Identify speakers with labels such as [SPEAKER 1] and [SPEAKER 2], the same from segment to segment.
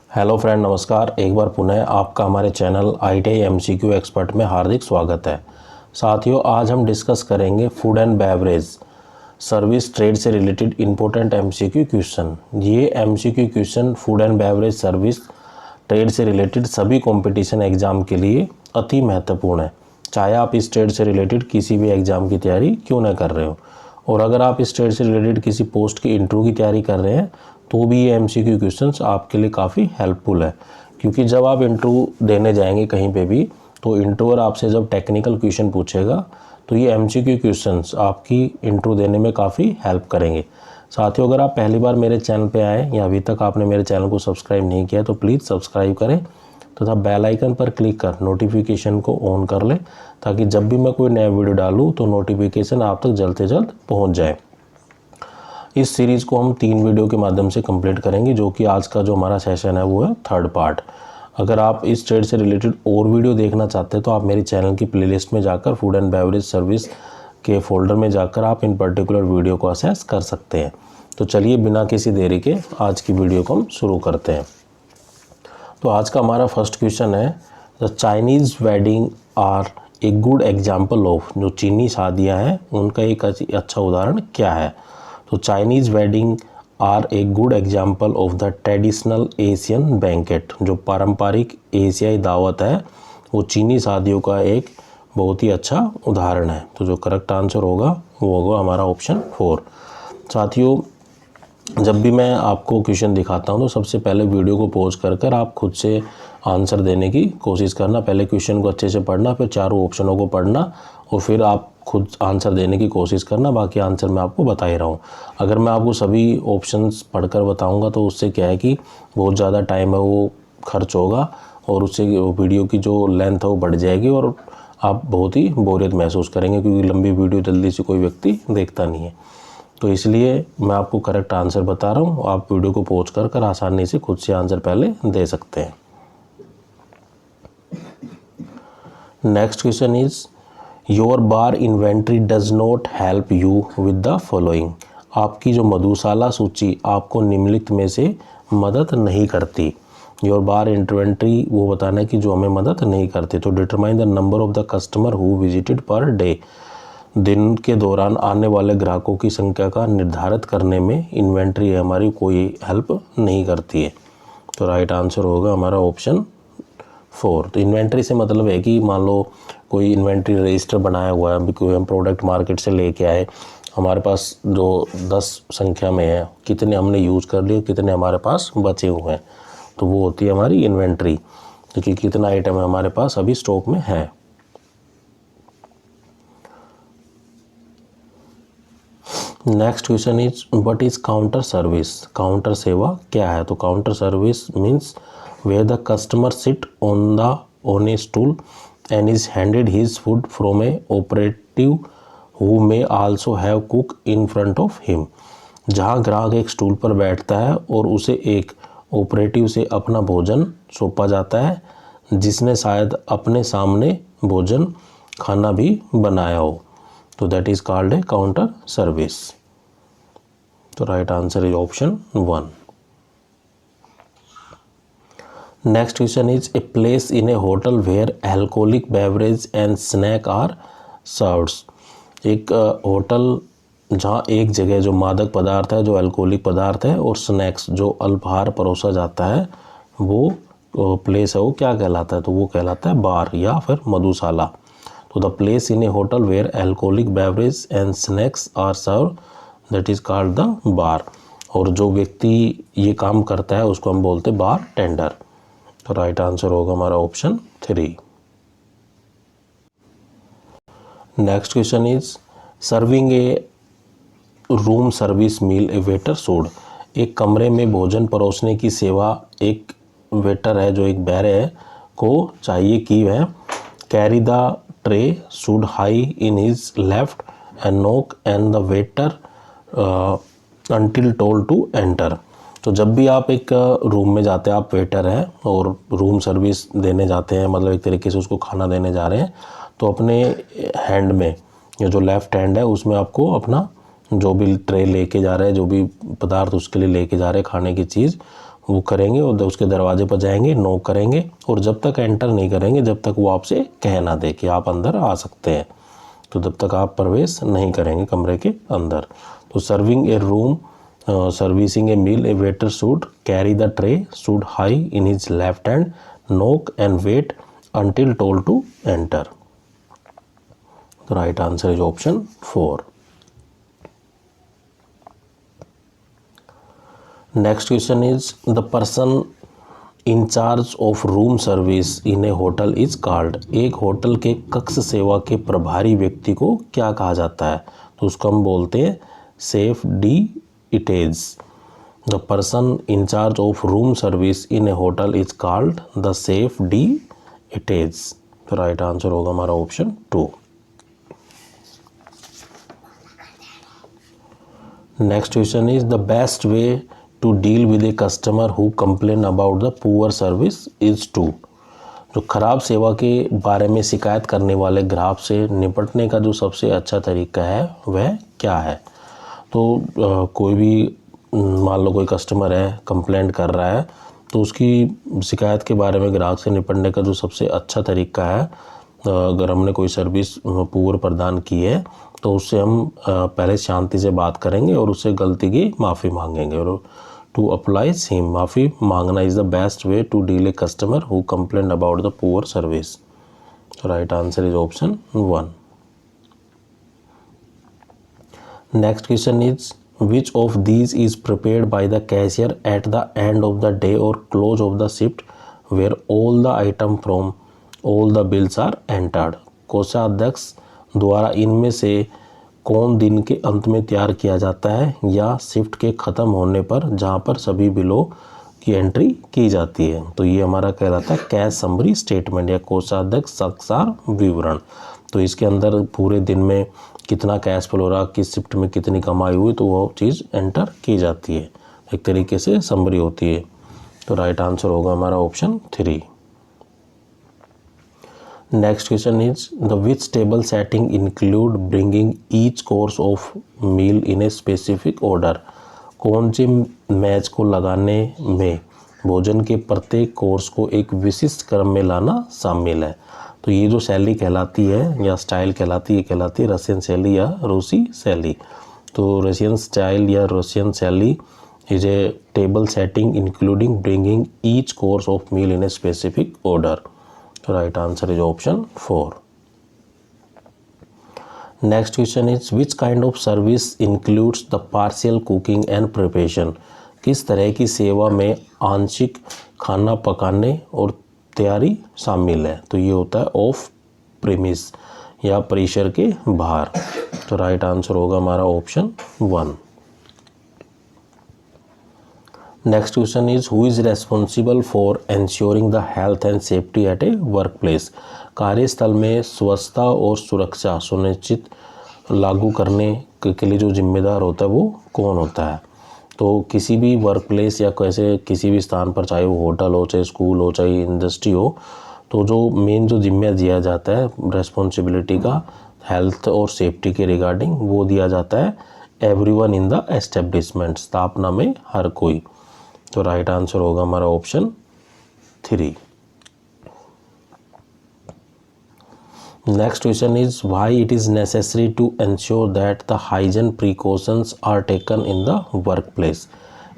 [SPEAKER 1] Hello friend, नमस्कार। एक बार पुनः आपका हमारे चैनल ITI MCQ एक्सपर्ट में हार्दिक स्वागत है। साथियों, आज हम डिस्कस करेंगे food and beverage service trade से रिलेटेड इम्पोर्टेंट MCQ क्वेश्चन। ये MCQ question food and beverage service trade से रिलेटेड सभी कंपटीशन एग्ज़ाम के लिए अति महत्वपूर्ण है, चाहे आप इस ट्रेड से रिलेटेड किसी भी एग्ज़ाम की तैयारी क्यों ना कर रहे हो। और अगर आप इस ट्रेड से रिलेटेड किसी पोस्ट की इंटरव्यू की तैयारी कर रहे हैं तो भी ये MCQ क्वेश्चंस आपके लिए काफ़ी हेल्पफुल है, क्योंकि जब आप इंटरव्यू देने जाएंगे कहीं पे भी तो इंटरव्यूअर आपसे जब टेक्निकल क्वेश्चन पूछेगा तो ये MCQ क्वेश्चंस आपकी इंटरव्यू देने में काफ़ी हेल्प करेंगे। साथियों, अगर आप पहली बार मेरे चैनल पे आए या अभी तक आपने मेरे चैनल को सब्सक्राइब नहीं किया तो प्लीज़ सब्सक्राइब करें तथा बेल आइकन पर क्लिक कर नोटिफिकेशन को ऑन कर लें, ताकि जब भी मैं कोई नया वीडियो डालूँ तो नोटिफिकेशन आप तक जल्द से जल्द पहुँच जाए। इस सीरीज़ को हम 3 वीडियो के माध्यम से कंप्लीट करेंगे, जो कि आज का जो हमारा सेशन है वो है 3rd पार्ट। अगर आप इस ट्रेड से रिलेटेड और वीडियो देखना चाहते हैं तो आप मेरे चैनल की प्लेलिस्ट में जाकर फूड एंड बेवरेज सर्विस के फोल्डर में जाकर आप इन पर्टिकुलर वीडियो को असेस कर सकते हैं। तो चलिए बिना किसी देरी के आज की वीडियो को हम शुरू करते हैं। तो आज का हमारा फर्स्ट क्वेश्चन है, the Chinese wedding are a good example of, जो चीनी शादियाँ हैं उनका एक अच्छा उदाहरण क्या है। तो Chinese wedding are a good example of the traditional Asian banquet, जो पारंपरिक एशियाई दावत है वो चीनी शादियों का एक बहुत ही अच्छा उदाहरण है। तो जो करेक्ट आंसर होगा वो होगा हमारा ऑप्शन 4। साथियों, जब भी मैं आपको क्वेश्चन दिखाता हूं तो सबसे पहले वीडियो को पॉज कर आप खुद से आंसर देने की कोशिश करना। पहले क्वेश्चन को अच्छे से पढ़ना, फिर चारों ऑप्शनों को पढ़ना और फिर आप खुद आंसर देने की कोशिश करना। बाकी आंसर मैं आपको बता ही रहा हूँ। अगर मैं आपको सभी ऑप्शंस पढ़कर बताऊँगा तो उससे क्या है कि बहुत ज़्यादा टाइम है वो खर्च होगा और उससे वीडियो की जो लेंथ है वो बढ़ जाएगी और आप बहुत ही बोरियत महसूस करेंगे, क्योंकि लंबी वीडियो जल्दी से कोई व्यक्ति देखता नहीं है। तो इसलिए मैं आपको करेक्ट आंसर बता रहा हूँ, आप वीडियो को पॉज कर आसानी से खुद से आंसर पहले दे सकते हैं। Next question is, your bar inventory does not help you with the following. आपकी जो मधुशाला सूची आपको निम्नलिखित में से मदद नहीं करती। योर बार इन्वेंट्री वो बताना है कि जो हमें मदद नहीं करती। तो determine the number of the customer who visited per day, दिन के दौरान आने वाले ग्राहकों की संख्या का निर्धारित करने में इन्वेंट्री हमारी कोई हेल्प नहीं करती है। तो राइट आंसर होगा हमारा ऑप्शन 4। तो इन्वेंट्री से मतलब है कि मान लो कोई इन्वेंट्री रजिस्टर बनाया हुआ है, कोई हम प्रोडक्ट मार्केट से लेके आए, हमारे पास जो 10 संख्या में है, कितने हमने यूज़ कर लिए, कितने हमारे पास बचे हुए हैं, तो वो होती है हमारी इन्वेंट्री, क्योंकि कितना आइटम हमारे पास अभी स्टॉक में है। Next question is, what is counter service. Counter सेवा क्या है। तो counter service means where the customer sit on a stool and is handed his food from a operative who may also have cook in front of him। जहाँ ग्राहक एक stool पर बैठता है और उसे एक ऑपरेटिव से अपना भोजन सौंपा जाता है, जिसने शायद अपने सामने भोजन खाना भी बनाया हो। तो that is called a counter service. तो right answer is option 1। Next question is, a place in a hotel where alcoholic beverage and snack are served. एक होटल जहाँ एक जगह जो मादक पदार्थ है, जो एल्कोहलिक पदार्थ है, और स्नैक्स जो अल्पाहार परोसा जाता है, वो प्लेस है वो क्या कहलाता है। तो वो कहलाता है बार या फिर मधुशाला। तो the place in a hotel where alcoholic beverage and snacks are serve, that is called the bar. और जो व्यक्ति ये काम करता है उसको हम बोलते हैं बार टेंडर। तो राइट आंसर होगा हमारा option 3। Next question is, serving a room service meal a waiter should. एक कमरे में भोजन परोसने की सेवा एक वेटर है, जो एक बैरे है, को चाहिए कि वह carry the tray should high in his left and knock and the waiter until told to enter. तो जब भी आप एक रूम में जाते हैं, आप वेटर हैं और रूम सर्विस देने जाते हैं, मतलब एक तरीके से उसको खाना देने जा रहे हैं, तो अपने हैंड में या जो लेफ़्ट हैंड है उसमें आपको अपना जो भी ट्रे लेके जा रहे हैं, जो भी पदार्थ उसके लिए लेके जा रहे हैं खाने की चीज़, वो करेंगे और उसके दरवाजे पर जाएंगे, नॉक करेंगे और जब तक एंटर नहीं करेंगे जब तक वो आपसे कह ना दे कि आप अंदर आ सकते हैं, तो तब तक आप प्रवेश नहीं करेंगे कमरे के अंदर। तो serving a room, servicing a meal, a waiter should carry the tray, should high in his left hand, knock and wait until told to enter. The right answer is option 4. Next question is, the person in charge of room service in a hotel is called. एक hotel के कक्ष सेवा के प्रभारी व्यक्ति को क्या कहा जाता है? तो उसको हम बोलते हैं सेफ डी इटेज। The person in charge of room service in a hotel is called the safe D इटेज। तो राइट आंसर होगा हमारा option 2। Next question is, the best way to deal with a customer who complain about the poor service is to. जो खराब सेवा के बारे में शिकायत करने वाले ग्राहक से निपटने का जो सबसे अच्छा तरीका है वह क्या है? तो कोई भी मान लो कोई कस्टमर है, कंप्लेंट कर रहा है, तो उसकी शिकायत के बारे में ग्राहक से निपटने का जो सबसे अच्छा तरीका है, अगर हमने कोई सर्विस पुअर प्रदान की है तो उससे हम पहले शांति से बात करेंगे और उससे गलती की माफ़ी मांगेंगे। और टू अप्लाई सेम, माफ़ी मांगना is the best way to deal a customer who complain about the poor service. Right answer is option 1। Next question is, which of these is prepared by the cashier at the end of the day or close of the shift where all the item from all the bills are entered? कोषाध्यक्ष द्वारा इनमें से कौन दिन के अंत में तैयार किया जाता है या शिफ्ट के ख़त्म होने पर जहां पर सभी बिलों की एंट्री की जाती है? तो ये हमारा कहलाता है कैश समरी स्टेटमेंट या कोषाध्यक्ष साक्षार विवरण। तो इसके अंदर पूरे दिन में कितना कैश फ्लो रहा, किस शिफ्ट में कितनी कमाई हुई, तो वो चीज़ एंटर की जाती है, एक तरीके से समरी होती है। तो राइट आंसर होगा हमारा option 3। Next question is, the which table setting include bringing each course of meal in a specific order. कौन से मैच को लगाने में भोजन के प्रत्येक कोर्स को एक विशिष्ट क्रम में लाना शामिल है? तो ये जो शैली कहलाती है या स्टाइल कहलाती है, कहलाती है रशियन शैली या रूसी शैली। तो रशियन स्टाइल या रशियन शैली is a table setting including bringing each course of meal in a specific order. Right answer is option 4। Next question is, which kind of service includes the partial cooking and preparation. किस तरह की सेवा में आंशिक खाना पकाने और तैयारी शामिल है? तो ये होता है ऑफ प्रीमिस या परिसर के बाहर। तो राइट आंसर होगा हमारा option 1। Next question is, who is responsible for ensuring the health and safety eight A work place. कार्यस्थल में स्वच्छता और सुरक्षा सुनिश्चित लागू करने के लिए जो जिम्मेदार होता है वो कौन होता है? तो किसी भी वर्क प्लेस या कैसे किसी भी स्थान पर, चाहे वो होटल हो, चाहे स्कूल हो, चाहे इंडस्ट्री हो, तो जो मेन जो जिम्मा दिया जाता है रेस्पॉन्सिबिलिटी का हेल्थ और सेफ्टी के रिगार्डिंग, वो दिया जाता है एवरीवन इन द एस्टेब्लिशमेंट, स्थापना में हर कोई। तो राइट आंसर होगा हमारा option 3। Next question is, why it is necessary to ensure that the hygiene precautions are taken in the workplace।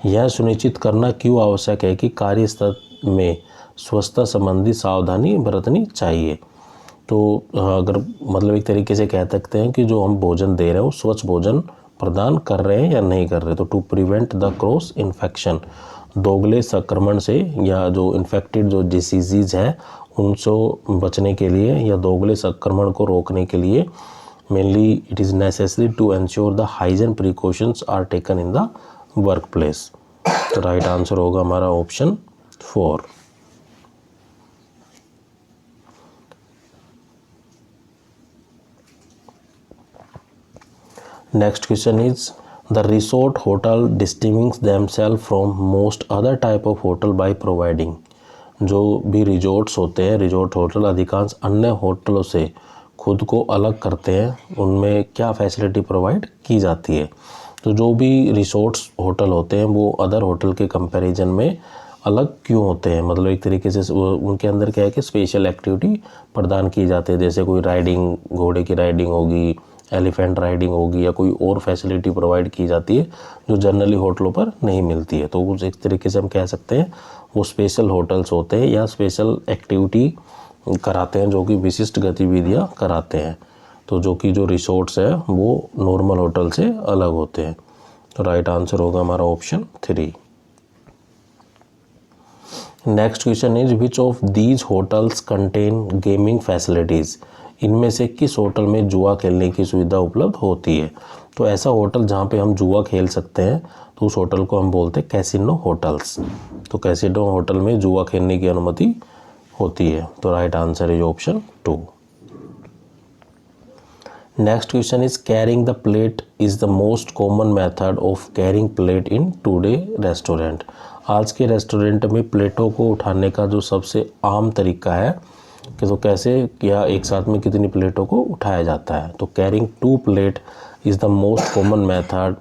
[SPEAKER 1] यह सुनिश्चित करना क्यों आवश्यक है कि कार्यस्थल में स्वच्छता संबंधी सावधानी बरतनी चाहिए? तो अगर मतलब एक तरीके से कह सकते हैं कि जो हम भोजन दे रहे हैं वो स्वच्छ भोजन प्रदान कर रहे हैं या नहीं कर रहे। तो to prevent the cross infection, दोगले संक्रमण से या जो इन्फेक्टेड जो डिसीज़ है उनसे बचने के लिए या दोगले संक्रमण को रोकने के लिए mainly it is necessary to ensure the hygiene precautions are taken in the work place. तो राइट आंसर होगा हमारा option 4। Next question is, the resort hotel distinguish themselves from most other type of hotel by providing. जो भी resorts होते हैं, resort hotel अधिकांश अन्य होटलों से खुद को अलग करते हैं, उनमें क्या फैसिलिटी प्रोवाइड की जाती है? तो जो भी रिसोर्ट्स होटल होते हैं वो अदर होटल के कंपैरिजन में अलग क्यों होते हैं, मतलब एक तरीके से उनके अंदर क्या है कि स्पेशल एक्टिविटी प्रदान की जाती है, जैसे कोई राइडिंग, घोड़े की राइडिंग होगी, एलिफेंट राइडिंग होगी, या कोई और फैसिलिटी प्रोवाइड की जाती है जो जनरली होटलों पर नहीं मिलती है। तो उस एक तरीके से हम कह सकते हैं वो स्पेशल होटल्स होते हैं या स्पेशल एक्टिविटी कराते हैं, जो कि विशिष्ट गतिविधियां कराते हैं। तो जो कि जो रिसोर्ट्स है वो नॉर्मल होटल से अलग होते हैं। तो राइट आंसर होगा हमारा option 3। Next question is which of these hotels contain gaming facilities. इनमें से किस होटल में जुआ खेलने की सुविधा उपलब्ध होती है। तो ऐसा होटल जहाँ पे हम जुआ खेल सकते हैं तो उस होटल को हम बोलते हैं कैसीनो होटल्स। तो कैसीनो होटल में जुआ खेलने की अनुमति होती है। तो right answer is option 2। Next question is carrying the plate is the most common method of carrying plate in today restaurant. आज के रेस्टोरेंट में प्लेटों को उठाने का जो सबसे आम तरीका है कि तो कैसे या एक साथ में कितनी प्लेटों को उठाया जाता है। तो carrying 2 plate is the most common method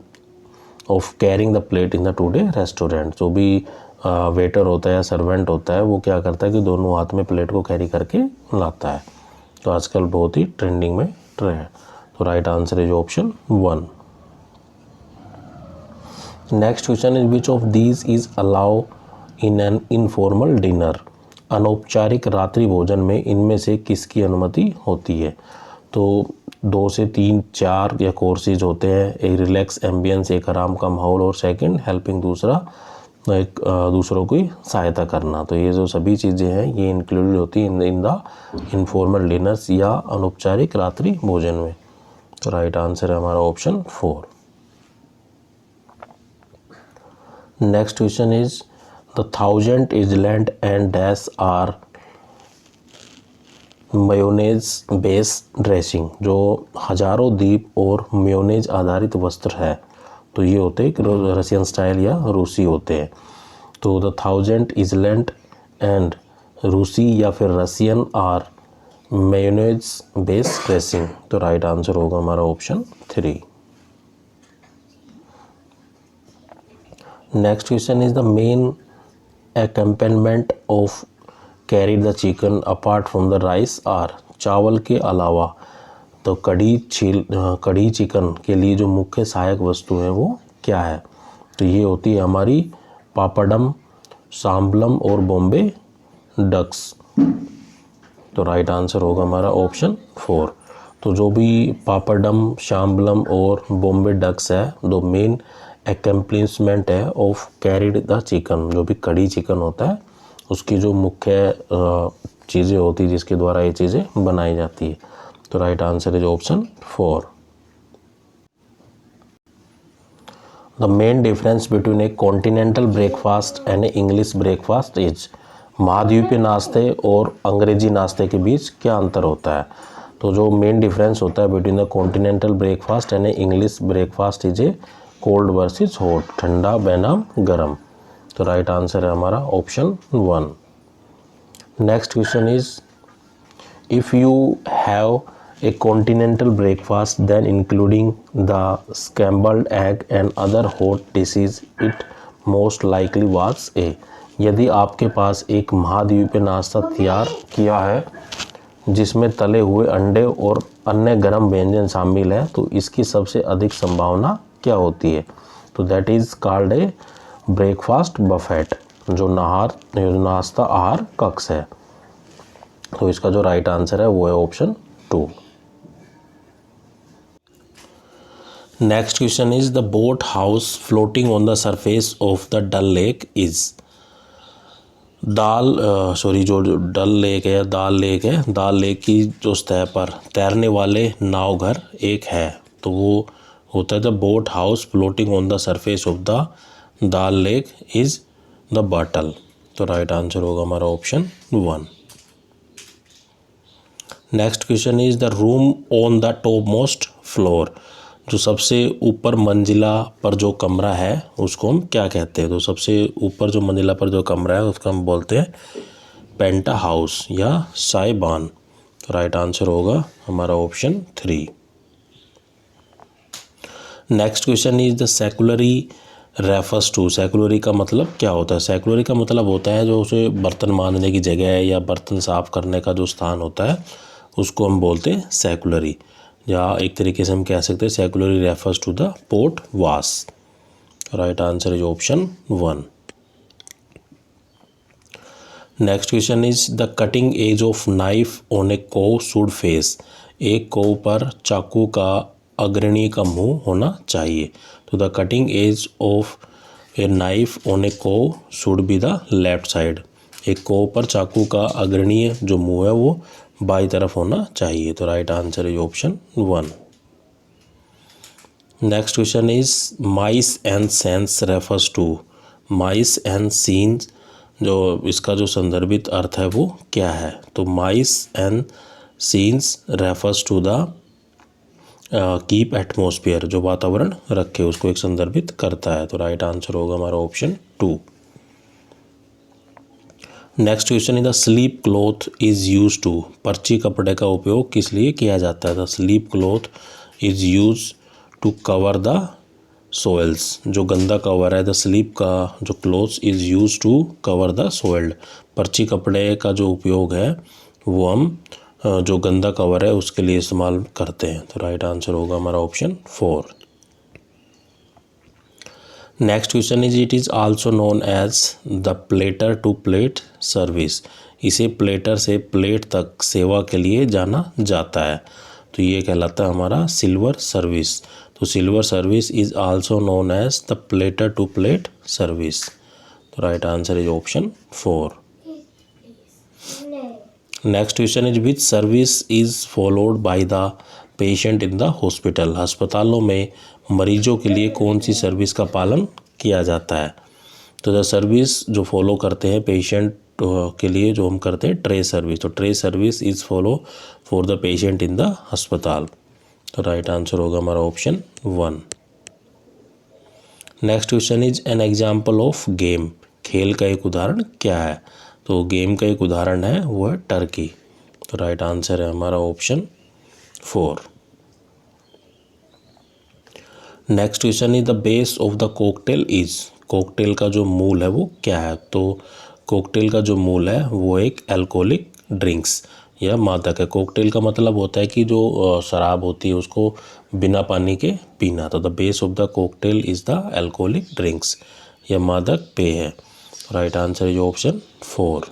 [SPEAKER 1] of carrying the plate in the today restaurant. जो भी वेटर होता है या सर्वेंट होता है वो क्या करता है कि दोनों हाथ में प्लेट को कैरी करके लाता है। तो आजकल बहुत ही ट्रेंडिंग में है। तो right answer is option 1। Next question is which of these is allow in an informal dinner. अनौपचारिक रात्रि भोजन में इनमें से किसकी अनुमति होती है। तो 2 से 3 4 या कोर्सेज होते हैं। एक रिलैक्स एम्बियंस, एक आराम का माहौल, और सेकंड हेल्पिंग, दूसरा एक दूसरों की सहायता करना। तो ये जो सभी चीज़ें हैं ये इंक्लूडेड होती हैं इन द इनफॉर्मल डिनर्स या अनौपचारिक रात्रि भोजन में। तो राइट आंसर है हमारा option 4। Next question is the 1000 island and dash are mayonnaise base dressing. जो हजारों द्वीप और मेयोनेज आधारित वस्त्र है तो ये होते हैं रशियन स्टाइल या रूसी होते हैं। तो द 1000 इजलैंड एंड रूसी या फिर Russian are mayonnaise base dressing. तो राइट आंसर होगा हमारा option 3। Next question is the main accompaniment of curried the chicken apart from the rice are. चावल के अलावा तो कढ़ी चिकन के लिए जो मुख्य सहायक वस्तु है वो क्या है। तो ये होती है हमारी पापड़म, सांबलम और बॉम्बे डक्स। तो राइट आंसर होगा हमारा ऑप्शन 4। तो जो भी पापड़म, शाम्बलम और बॉम्बे डक्स है दो मेन एक्म्प्लिसमेंट है ऑफ कैरीड द चिकन। जो भी कढ़ी चिकन होता है उसकी जो मुख्य चीज़ें होती है जिसके द्वारा ये चीज़ें बनाई जाती है। तो right answer is option 4। The main difference between A continental breakfast and A English breakfast is. महाद्वीपीय नाश्ते और अंग्रेजी नाश्ते के बीच क्या अंतर होता है। तो जो मेन डिफरेंस होता है between the continental breakfast and A English breakfast is a cold versus hot, ठंडा बनाम गर्म। तो राइट आंसर है हमारा option 1। Next question is if you have a continental breakfast then including the scrambled egg and other hot dishes it most likely was a। यदि आपके पास एक महाद्वीपीय नाश्ता तैयार किया है जिसमें तले हुए अंडे और अन्य गर्म व्यंजन शामिल है तो इसकी सबसे अधिक संभावना क्या होती है। तो that is called a breakfast Buffett, जो नाश्ता आहार कक्ष है। तो इसका जो राइट आंसर है वो है option 2। Next question is the boat house floating on the surface of the Dal lake is. जो डल लेक है दाल लेक की जो सतह पर तैरने वाले नाव घर एक है तो वो होता है the boat house floating on the surface of the dal lake is the बटल। तो राइट आंसर होगा हमारा option 1। Next question is the room on the top most floor. जो सबसे ऊपर मंजिला पर जो कमरा है उसको हम क्या कहते हैं। तो सबसे ऊपर जो मंजिला पर जो कमरा है उसको हम बोलते हैं पेंटा हाउस या साइबान। तो राइट आंसर होगा हमारा option 3। Next question is the secularly refers to, secularly का मतलब क्या होता है? सेकुलरी का मतलब होता है जो उसे बर्तन मांजने की जगह है या बर्तन साफ़ करने का जो स्थान होता है उसको हम बोलते हैं सेकुलरी, या एक तरीके से हम कह सकते हैं secularly refers to the port was. Right answer is option 1। Next question is the cutting edge of knife on a cove should face. एक कोव पर चाकू का अग्रणी का मुंह होना चाहिए। तो the cutting edge of a knife on a cove should be the left side. एक कोव पर चाकू का अग्रणीय जो मुंह है वो बाई तरफ होना चाहिए। तो right answer is option 1। Next question is mise en scene refers to. Mise en scenes, जो इसका जो संदर्भित अर्थ है वो क्या है? तो mise en scenes refers to the keep atmosphere, जो वातावरण रखे उसको एक संदर्भित करता है। तो राइट आंसर होगा हमारा option 2। Next question is the slip cloth is use to. पर्ची कपड़े का उपयोग किस लिए किया जाता है? The slip cloth is use to cover the soils. जो गंदा कवर है, द स्लीप का जो cloth is use to cover the soiled. पर्ची कपड़े का जो उपयोग है वो हम जो गंदा कवर है उसके लिए इस्तेमाल करते हैं। तो राइट आंसर होगा हमारा option 4। Next question is it is also known as the platter to plate service. इसे प्लेटर से प्लेट तक सेवा के लिए जाना जाता है। तो ये कहलाता है हमारा सिल्वर सर्विस। तो silver service is also known as the platter to plate service. तो right answer is option 4। Next question is which service is followed by the patient in the hospital. अस्पतालों में मरीजों के लिए कौन सी सर्विस का पालन किया जाता है? तो द सर्विस जो फॉलो करते हैं पेशेंट के लिए जो हम करते हैं ट्रे सर्विस। तो tray service is follow for the patient in the अस्पताल। तो राइट आंसर होगा हमारा option 1। Next question is an example of game. खेल का एक उदाहरण क्या है? तो गेम का एक उदाहरण है वो है टर्की। तो राइट आंसर है हमारा option 4। Next question is the base of the cocktail is. Cocktail का जो मूल है वो क्या है? तो कॉकटेल का जो मूल है वो एक अल्कोहलिक ड्रिंक्स या मादक है। कॉकटेल का मतलब होता है कि जो शराब होती है उसको बिना पानी के पीना। तो the base of the cocktail is the alcoholic drinks या मादक पेय है। Right answer is option 4।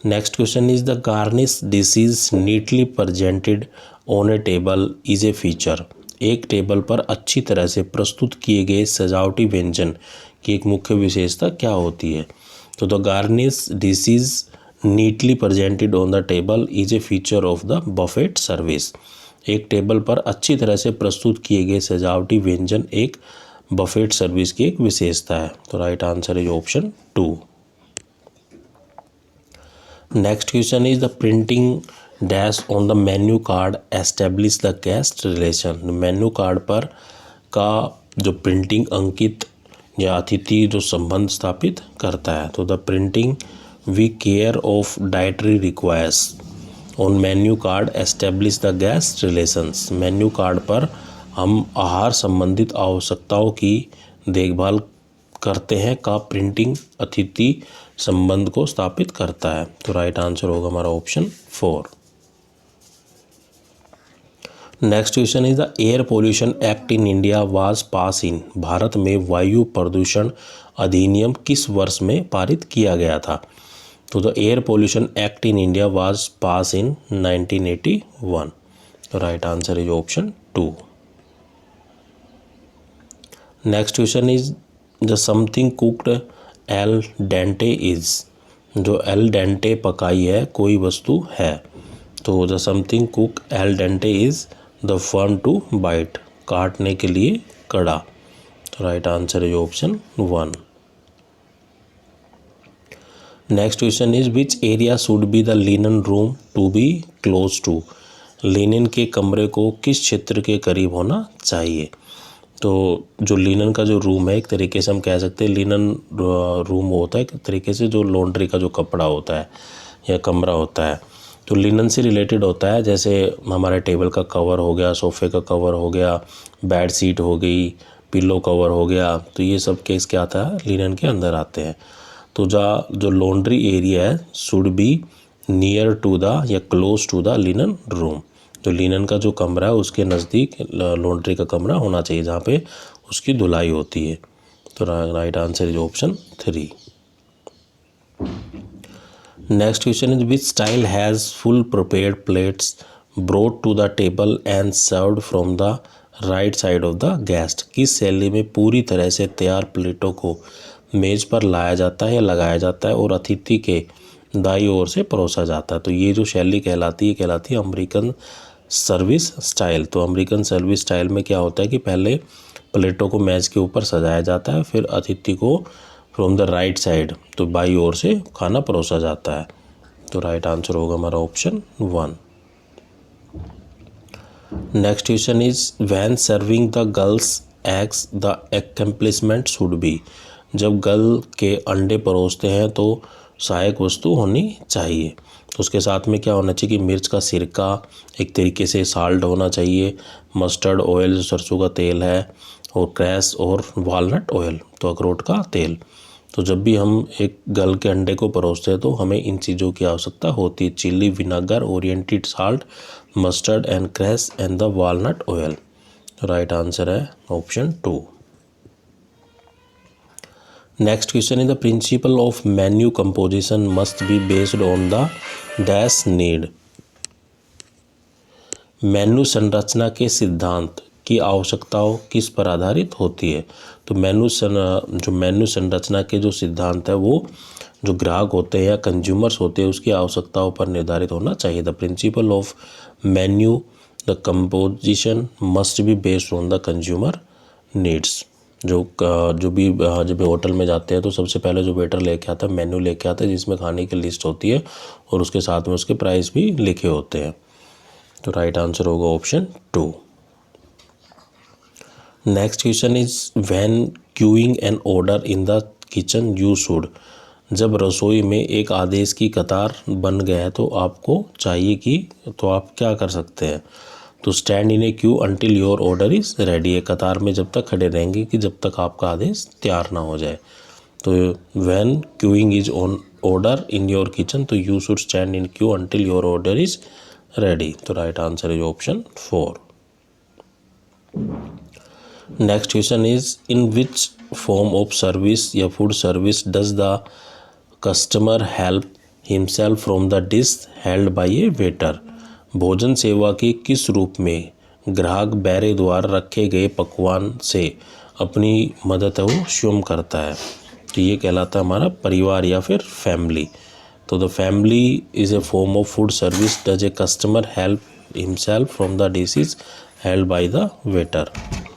[SPEAKER 1] Next question is the garnish dishes neatly presented on A table is a feature. एक टेबल पर अच्छी तरह से प्रस्तुत किए गए सजावटी व्यंजन की एक मुख्य विशेषता क्या होती है? तो the garnish dishes neatly presented on the table is a feature of the Buffett service. एक टेबल पर अच्छी तरह से प्रस्तुत किए गए सजावटी व्यंजन एक बफेट सर्विस की एक विशेषता है। तो right answer is option 2। Next question is the printing dash on the menu card establish the guest relation. Menu card पर का जो प्रिंटिंग अंकित या अतिथि जो संबंध स्थापित करता है। तो the printing we care of dietary requires on menu card establish the guest relations. Menu card पर हम आहार संबंधित आवश्यकताओं की देखभाल करते हैं का प्रिंटिंग अतिथि संबंध को स्थापित करता है। तो राइट आंसर होगा हमारा option 4। Next question is the air pollution act in India was pass in. भारत में वायु प्रदूषण अधिनियम किस वर्ष में पारित किया गया था? तो the air pollution act in India was pass in 1981। तो right answer is option 2। Next question is the something cooked al dente is. जो एल डेंटे पकाई है कोई वस्तु है। तो the something cook al dente is the firm to bite, काटने के लिए कड़ा। तो right answer is option 1। Next question is which area should be the linen room to be close to. Linen के कमरे को किस क्षेत्र के करीब होना चाहिए? तो जो लिनन का जो रूम है एक तरीके से हम कह सकते हैं लिनन रूम होता है एक तरीके से जो लॉन्ड्री का जो कपड़ा होता है या कमरा होता है। तो लिनन से रिलेटेड होता है, जैसे हमारे टेबल का कवर हो गया, सोफ़े का कवर हो गया, बेड शीट हो गई, पिलो कवर हो गया, तो ये सब केस क्या आता है, लिनन के अंदर आते हैं। तो जो लॉन्ड्री एरिया है should be near to the या close to the linen room. जो लिनन का जो कमरा है उसके नज़दीक लॉन्ड्री का कमरा होना चाहिए जहाँ पे उसकी धुलाई होती है। तो right answer is option 3। Next question is which style has full prepared plates brought to the table and served from the right side of the guest. किस शैली में पूरी तरह से तैयार प्लेटों को मेज पर लाया जाता है या लगाया जाता है और अतिथि के दाईं ओर से परोसा जाता है। तो ये जो शैली कहलाती है अमेरिकन सर्विस स्टाइल। तो अमेरिकन सर्विस स्टाइल में क्या होता है कि पहले प्लेटों को मेज के ऊपर सजाया जाता है, फिर अतिथि को फ्रॉम द राइट साइड, तो बाई ओर से खाना परोसा जाता है। तो राइट आंसर होगा हमारा option 1। Next question is when serving the girls eggs the accompaniment should be. जब गर्ल के अंडे परोसते हैं तो सहायक वस्तु होनी चाहिए। तो उसके साथ में क्या होना चाहिए कि मिर्च का सिरका, एक तरीके से साल्ट होना चाहिए, मस्टर्ड ऑयल जो सरसों का तेल है, और क्रैश और वालनट ऑयल तो अखरोट का तेल। तो जब भी हम एक गर्ल के अंडे को परोसते हैं तो हमें इन चीज़ों की आवश्यकता होती है, chilli vinegar, oriented salt, mustard and cress and the walnut oil. Right answer है option 2। Next question is the principle of menu composition must be based on the dash need. Menu संरचना के सिद्धांत की आवश्यकताओं किस पर आधारित होती है। तो मेन्यू संरचना के जो सिद्धांत है वो जो ग्राहक होते हैं या कंज्यूमर्स होते हैं उसकी आवश्यकताओं पर निर्धारित होना चाहिए। The principle of menu the composition must be based on the consumer needs. जब भी होटल में जाते हैं तो सबसे पहले जो वेटर लेके आता है मेन्यू लेके आता है जिसमें खाने की लिस्ट होती है और उसके साथ में उसके प्राइस भी लिखे होते हैं। तो राइट आंसर होगा option 2। Next question is when queuing an order in the kitchen you should. जब रसोई में एक आदेश की कतार बन गया है तो आपको चाहिए कि तो आप क्या कर सकते हैं। तो stand in A Q until your order is ready. है कतार में जब तक खड़े रहेंगे कि जब तक आपका आदेश तैयार ना हो जाए। तो when queuing is on order in your kitchen तो you should stand in queue until your order is ready. तो right answer is option 4। Next question is in which form of service या food service does the customer help himself from the dish held by a waiter. भोजन सेवा के किस रूप में ग्राहक बैरे द्वारा रखे गए पकवान से अपनी मदद वो स्वयं करता है। तो ये कहलाता है हमारा परिवार या फिर फैमिली। तो the family is a form of food service does a customer help himself from the dishes held by the waiter.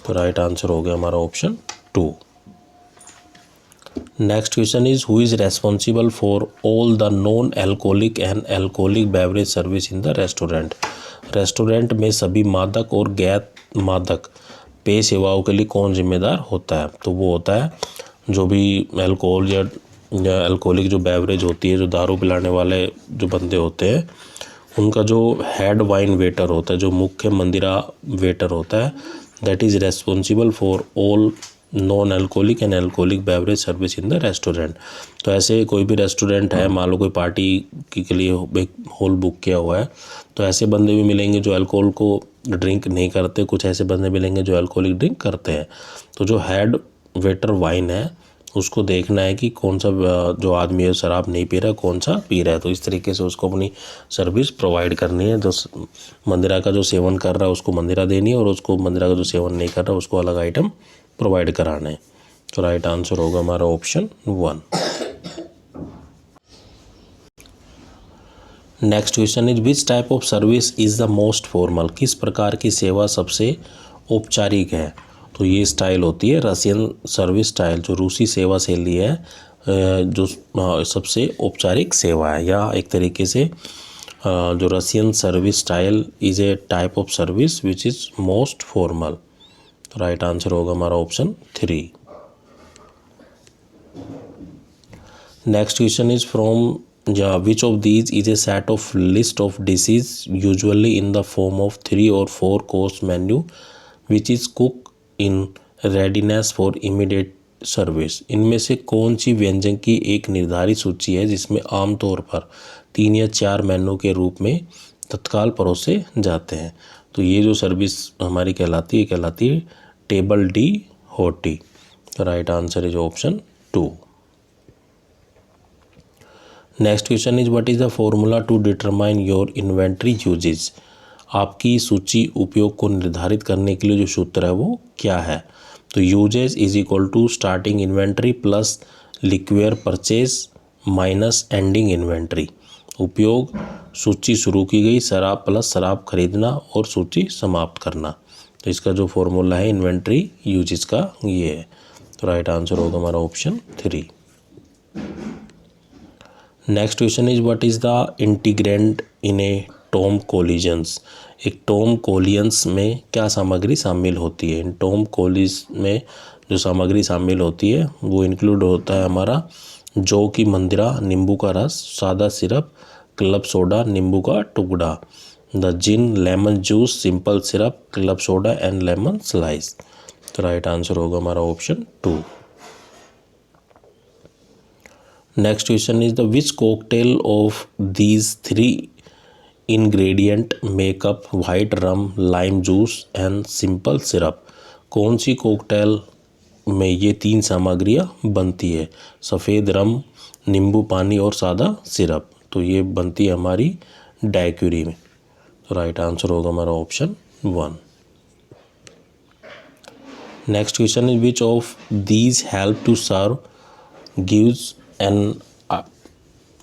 [SPEAKER 1] तो राइट आंसर हो गया हमारा option 2। Next question is who is responsible for all the non alcoholic and alcoholic beverage service in the restaurant. Restaurant में सभी मादक और गैर मादक पेय सेवाओं के लिए कौन जिम्मेदार होता है। तो वो होता है जो भी अल्कोहल या एल्कोहलिक जो बेवरेज होती है, जो दारू पिलाने वाले जो बंदे होते हैं उनका जो हेड वाइन वेटर होता है, जो मुख्य मंदिरा वेटर होता है, that is responsible for all non alcoholic and alcoholic beverage service in the restaurant. तो ऐसे कोई भी रेस्टोरेंट है, मान लो कोई पार्टी के लिए एक हॉल बुक किया हुआ है, तो ऐसे बंदे भी मिलेंगे जो अल्कोहल को ड्रिंक नहीं करते, कुछ ऐसे बंदे मिलेंगे जो अल्कोहलिक ड्रिंक करते हैं। तो जो हेड वेटर वाइन है उसको देखना है कि कौन सा जो आदमी है शराब नहीं पी रहा है, कौन सा पी रहा है। तो इस तरीके से उसको अपनी सर्विस प्रोवाइड करनी है। जो मंदिरा का जो सेवन कर रहा है उसको मंदिरा देनी है और उसको मंदिरा का जो सेवन नहीं कर रहा उसको अलग आइटम प्रोवाइड कराना है। तो राइट आंसर होगा हमारा option 1। Next question is which type of service is the most formal. किस प्रकार की सेवा सबसे औपचारिक है। तो ये स्टाइल होती है रशियन सर्विस स्टाइल, जो रूसी सेवा शैली है, जो सबसे औपचारिक सेवा है, या एक तरीके से जो Russian service style is a type of service which is most formal. तो राइट आंसर होगा हमारा option 3। Next question is from which of these is a set of list of dishes usually in the form of 3 or 4 course menu which is cook in readiness for immediate service. इनमें से कौन सी व्यंजन की एक निर्धारित सूची है जिसमें आमतौर पर 3 या 4 मेनू के रूप में तत्काल परोसे जाते हैं? तो ये जो सर्विस हमारी कहलाती है table d'hote. Right answer is option 2। Next question is what is the formula to determine your inventory usage. आपकी सूची उपयोग को निर्धारित करने के लिए जो सूत्र है वो क्या है? तो usage is equal to starting inventory plus liquor purchase minus ending inventory. उपयोग सूची शुरू की गई शराब प्लस शराब खरीदना और सूची समाप्त करना। तो इसका जो फॉर्मूला है इन्वेंट्री यूजेज का ये है। तो राइट आंसर होगा हमारा option 3। Next question is what is the integrant in A Tom collisions. एक टॉम कोलियंस में क्या सामग्री शामिल होती है? इन टॉम कोलिज में जो सामग्री शामिल होती है वो इंक्लूड होता है हमारा जौ की मंदिरा, नींबू का रस, सादा सिरप, क्लब सोडा, नींबू का टुकड़ा, the gin, lemon juice, simple syrup, club soda and lemon slice. तो राइट आंसर होगा हमारा option 2। Next question is the which cocktail of these 3 ingredient makeup white rum, lime juice and simple syrup. कौन सी cocktail में ये 3 सामग्रियाँ बनती है? सफ़ेद रम, नींबू पानी और सादा सिरप। तो ये बनती है हमारी डायक्यूरी में। तो राइट आंसर होगा हमारा option 1। Next question is which of these help to serve gives an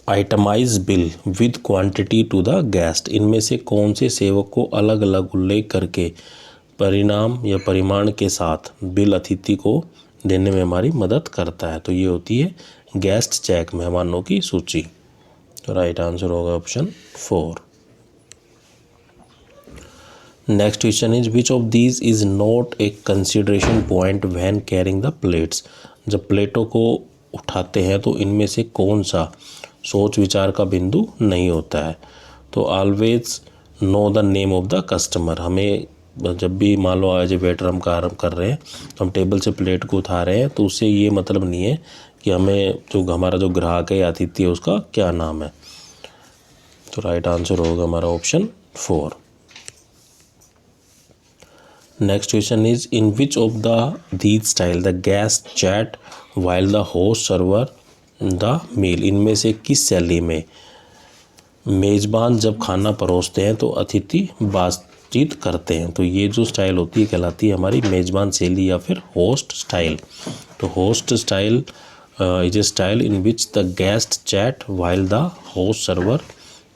[SPEAKER 1] itemize bill with quantity to the guest. इनमें से कौन से सेवक को अलग अलग उल्लेख करके परिणाम या परिमाण के साथ बिल अतिथि को देने में हमारी मदद करता है? तो ये होती है गेस्ट चेक, मेहमानों की सूची। तो राइट आंसर होगा option 4। Next question is which of these is not a consideration point when carrying the plates. जब प्लेटों को उठाते हैं तो इनमें से कौन सा सोच विचार का बिंदु नहीं होता है? तो always know the name of the customer. हमें जब भी मान लो एज ए वेटर हम कार्य कर रहे हैं तो हम टेबल से प्लेट को उठा रहे हैं तो उससे ये मतलब नहीं है कि हमें जो हमारा जो ग्राहक है या अतिथि है उसका क्या नाम है। तो राइट आंसर होगा हमारा option 4। Next question is in which of the these style the guest chat while the host server the meal. इनमें से किस शैली में मेज़बान जब खाना परोसते हैं तो अतिथि बातचीत करते हैं? तो ये जो स्टाइल होती है कहलाती है हमारी मेज़बान शैली या फिर होस्ट स्टाइल। तो host style is a style in which the guest chat while the host server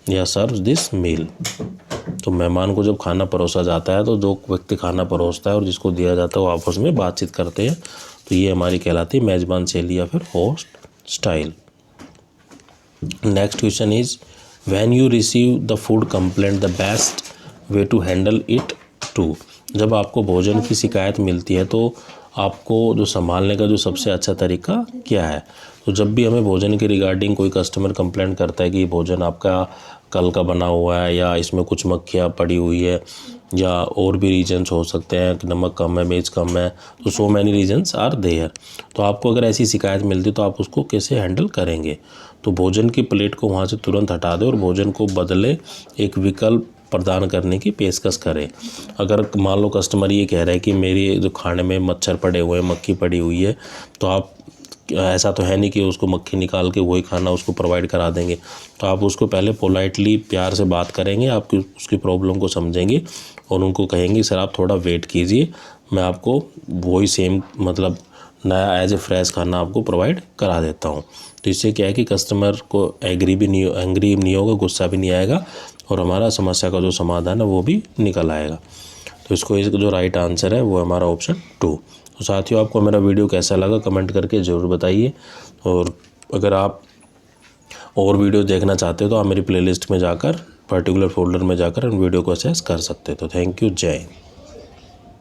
[SPEAKER 1] या सर्व दिस मील। तो मेहमान को जब खाना परोसा जाता है तो जो व्यक्ति खाना परोसता है और जिसको दिया जाता है वो आपस में बातचीत करते हैं। तो ये हमारी कहलाती है मेज़बान शैली या फिर host style. Next question is when you receive the food complaint the best way to handle it to. जब आपको भोजन की शिकायत मिलती है तो आपको जो संभालने का जो सबसे अच्छा तरीका क्या है? तो जब भी हमें भोजन के रिगार्डिंग कोई कस्टमर कंप्लेंट करता है कि भोजन आपका कल का बना हुआ है या इसमें कुछ मक्खियाँ पड़ी हुई है या और भी रीजन्स हो सकते हैं कि नमक कम है, मिर्च कम है, तो so many reasons are there. तो आपको अगर ऐसी शिकायत मिलती है तो आप उसको कैसे हैंडल करेंगे? तो भोजन की प्लेट को वहाँ से तुरंत हटा दें और भोजन को बदले एक विकल्प प्रदान करने की पेशकश करें। अगर मान लो कस्टमर ये कह रहा है कि मेरे जो खाने में मच्छर पड़े हुए हैं, मक्खी पड़ी हुई है, तो आप ऐसा तो है नहीं कि उसको मक्खी निकाल के वही खाना उसको प्रोवाइड करा देंगे। तो आप उसको पहले पोलाइटली प्यार से बात करेंगे, आपकी उसकी प्रॉब्लम को समझेंगे और उनको कहेंगे सर आप थोड़ा वेट कीजिए, मैं आपको वही सेम मतलब नया एज ए फ्रेश खाना आपको प्रोवाइड करा देता हूँ। तो इससे क्या है कि कस्टमर को एंग्री नहीं होगा, गुस्सा भी नहीं आएगा और हमारा समस्या का जो समाधान है वो भी निकल आएगा। तो इसको जो राइट आंसर है वो हमारा ऑप्शन 2। तो साथियों आपको मेरा वीडियो कैसा लगा कमेंट करके ज़रूर बताइए और अगर आप और वीडियो देखना चाहते हो तो आप मेरी प्लेलिस्ट में जाकर पर्टिकुलर फोल्डर में जाकर उन वीडियो को एक्सेस कर सकते हो। तो थैंक यू, जय हिंद।